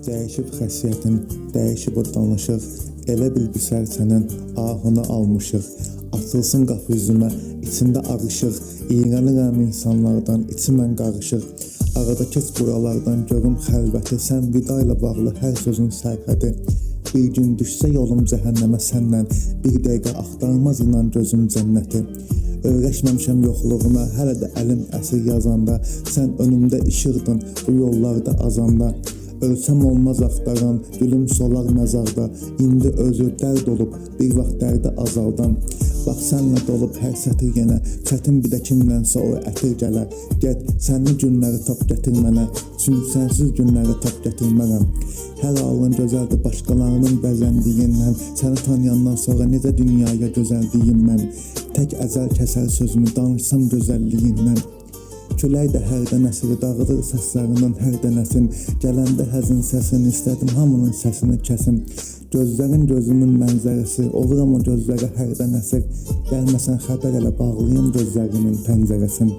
Dəyişib xəsiyyətin, dəyişib o danışıq, elə bil büsər sənin ahını almışıq. Açılsın qapı üzümə, içində ağışıq, iyrənirəm insanlardan, içimən qarışıq. Arada keç buralardan görüm xəlvəti, sən vida ilə bağlı hər sözün sərhədi. Bir gün düşsə yolum cəhənnəmə səndən, bir dəqiqə axtarmaz inan gözüm cənnəti. Öyrəşməmişəm yoxluğuna, hələ də əlim əsir yazanda, sən önümdə işıqdın bu yollarda azanda. Ölsəm olmaz axtaran, gülüm solar məzarda, indi özü dərd olub, bir vaxt dərdi azaldan. Bax sənlə dolub hər sətir yenə, çətin bir də kimlənsə o ətir gələr. Get, sənli günləri tap gətir mənə, çünki sənsiz günləri tap gətirmərəm. Hər halın gözəldir başqalarının bəzəndiyindən, səni tanıyandan sonra necə dünyaya gözəldiyim mən. Tək əzəl kəsər sözümü, danışsam gözəlliyindən. Külək də hər dənəsini dağıdır səslərinin hər dənəsin. Gələndə həzin səsini istədim hamının səsini kəsim. Gözlərin gözümün mənzərəsi, oluram o gözlərə hər dənəsi. Gəlməsən xəbər elə bağlayım gözlərimin pəncərəsin.